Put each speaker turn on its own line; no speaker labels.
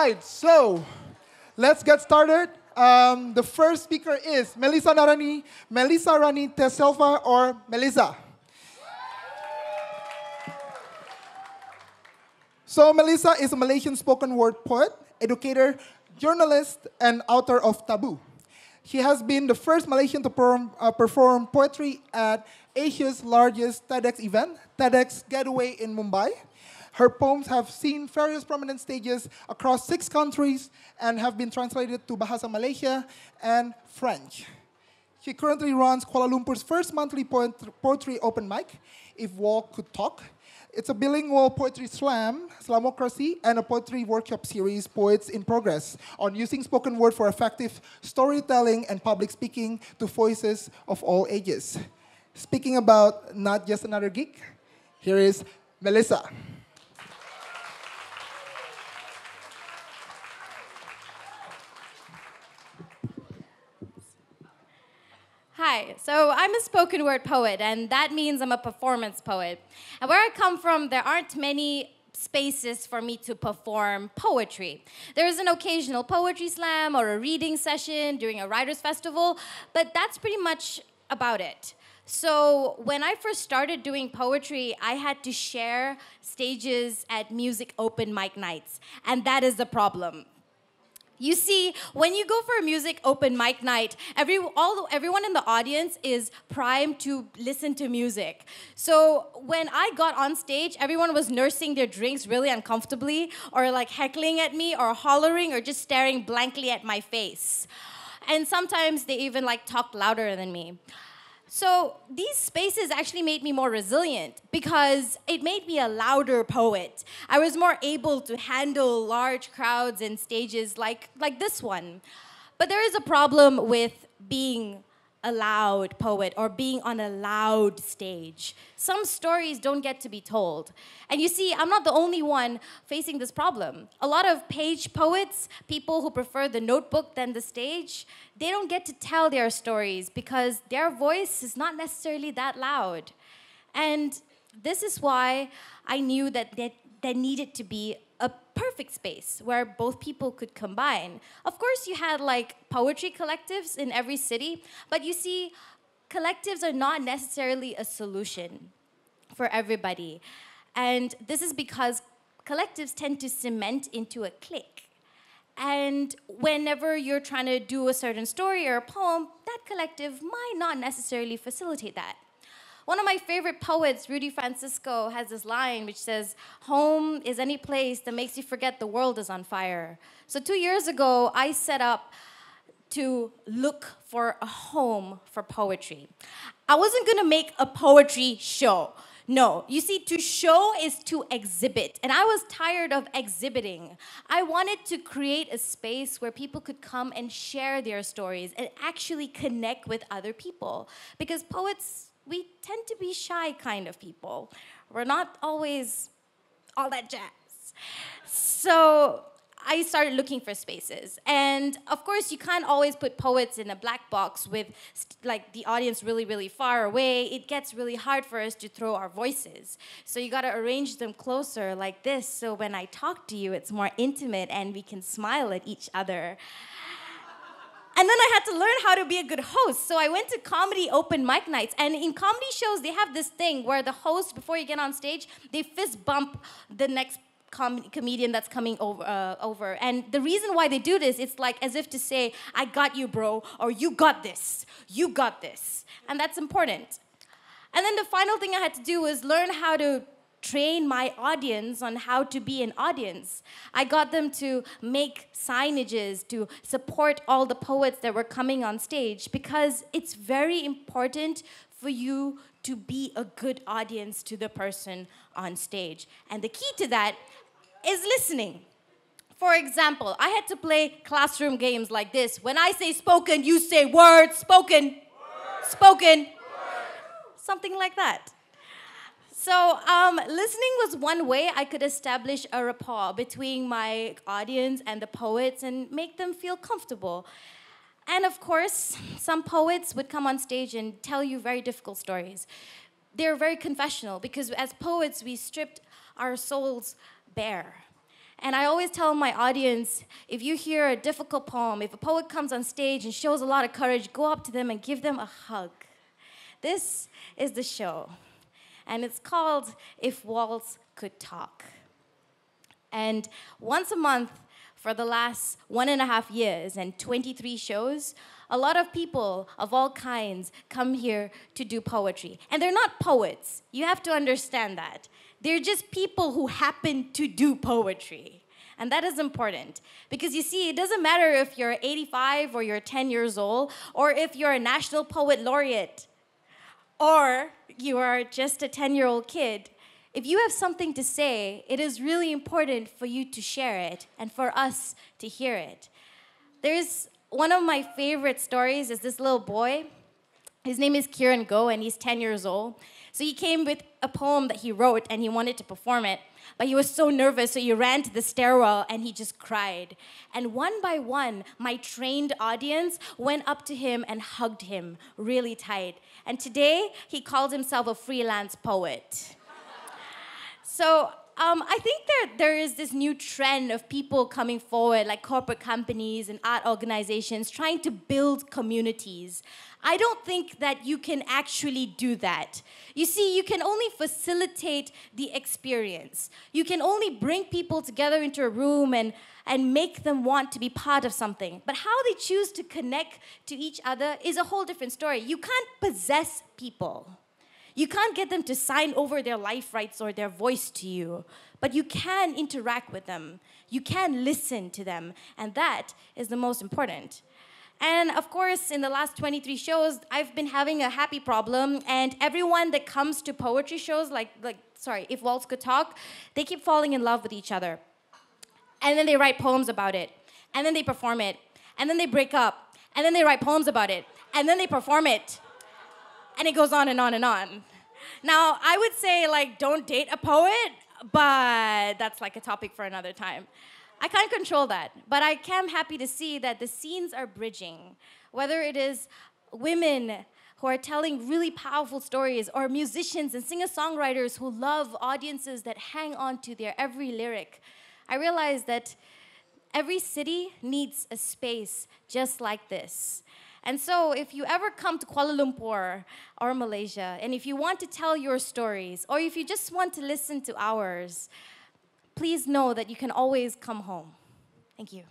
right, so let's get started. The first speaker is Melizarani T.Selva, or Meliza. So Meliza is a Malaysian spoken word poet, educator, journalist, and author of Taboo. She has been the first Malaysian to perform poetry at Asia's largest TEDx event, TEDx Getaway in Mumbai. Her poems have seen various prominent stages across 6 countries and have been translated to Bahasa Malaysia and French. She currently runs Kuala Lumpur's first monthly poetry open mic, If Walk Could Talk. It's a bilingual poetry slam, Slamocracy, and a poetry workshop series, Poets in Progress, on using spoken word for effective storytelling and public speaking to voices of all ages. Speaking about not just another geek, here is Melissa.
Hi, so I'm a spoken word poet, and that means I'm a performance poet. And where I come from, there aren't many spaces for me to perform poetry. There is an occasional poetry slam or a reading session during a writer's festival, but that's pretty much about it. So when I first started doing poetry, I had to share stages at music open mic nights, and that is the problem. You see, when you go for a music open mic night, everyone in the audience is primed to listen to music. So when I got on stage, everyone was nursing their drinks really uncomfortably, or like heckling at me, or hollering, or just staring blankly at my face. And sometimes they even like talked louder than me. So these spaces actually made me more resilient because it made me a louder poet. I was more able to handle large crowds and stages like this one. But there is a problem with being a loud poet or being on a loud stage. Some stories don't get to be told. And you see, I'm not the only one facing this problem. A lot of page poets, people who prefer the notebook than the stage, they don't get to tell their stories because their voice is not necessarily that loud. And this is why I knew that there needed to be a perfect space where both people could combine. Of course, you had like poetry collectives in every city, but you see, collectives are not necessarily a solution for everybody. And this is because collectives tend to cement into a clique. And whenever you're trying to do a certain story or a poem, that collective might not necessarily facilitate that. One of my favorite poets, Rudy Francisco, has this line which says, "Home is any place that makes you forget the world is on fire." So 2 years ago, I set up to look for a home for poetry. I wasn't gonna make a poetry show. No, you see, to show is to exhibit, and I was tired of exhibiting. I wanted to create a space where people could come and share their stories and actually connect with other people. Because poets, we tend to be shy kind of people. We're not always all that jazz. So I started looking for spaces. And of course, you can't always put poets in a black box with like the audience really, really far away. It gets really hard for us to throw our voices. So you gotta arrange them closer like this, so when I talk to you, it's more intimate and we can smile at each other. And then I had to learn how to be a good host. So I went to comedy open mic nights. And in comedy shows, they have this thing where the host, before you get on stage, they fist bump the next comedian that's coming over. And the reason why they do this, it's like as if to say, "I got you, bro," or "You got this. You got this." And that's important. And then the final thing I had to do was learn how to train my audience on how to be an audience. I got them to make signages to support all the poets that were coming on stage because it's very important for you to be a good audience to the person on stage. And the key to that is listening. For example, I had to play classroom games like this. When I say spoken, you say words, spoken, word. Spoken, word. Something like that. So listening was one way I could establish a rapport between my audience and the poets and make them feel comfortable. And of course, some poets would come on stage and tell you very difficult stories. They're very confessional because as poets, we stripped our souls bare. And I always tell my audience, if you hear a difficult poem, if a poet comes on stage and shows a lot of courage, go up to them and give them a hug. This is the show, and it's called If Walls Could Talk. And once a month for the last 1.5 years and 23 shows, a lot of people of all kinds come here to do poetry. And they're not poets. You have to understand that. They're just people who happen to do poetry. And that is important. Because you see, it doesn't matter if you're 85 or you're 10 years old, or if you're a national poet laureate, or you are just a 10-year-old kid. If you have something to say, it is really important for you to share it and for us to hear it. There's one of my favorite stories is this little boy. His name is Kieran Go, and he's 10 years old. So he came with a poem that he wrote, and he wanted to perform it. But he was so nervous, so he ran to the stairwell, and he just cried. And one by one, my trained audience went up to him and hugged him really tight. And today, he called himself a freelance poet. So I think there is this new trend of people coming forward, like corporate companies and art organizations, trying to build communities. I don't think that you can actually do that. You see, you can only facilitate the experience. You can only bring people together into a room and make them want to be part of something. But how they choose to connect to each other is a whole different story. You can't possess people. You can't get them to sign over their life rights or their voice to you, but you can interact with them. You can listen to them, and that is the most important. And of course, in the last 23 shows, I've been having a happy problem, and everyone that comes to poetry shows, If Walls Could Talk, they keep falling in love with each other. And then they write poems about it, and then they perform it, and then they break up, and then they write poems about it, and then they perform it. And it goes on and on and on. Now, I would say, don't date a poet, but that's a topic for another time. I can't control that, but I am happy to see that the scenes are bridging. Whether it is women who are telling really powerful stories, or musicians and singer-songwriters who love audiences that hang on to their every lyric. I realize that every city needs a space just like this. And so if you ever come to Kuala Lumpur or Malaysia, and if you want to tell your stories, or if you just want to listen to ours, please know that you can always come home. Thank you.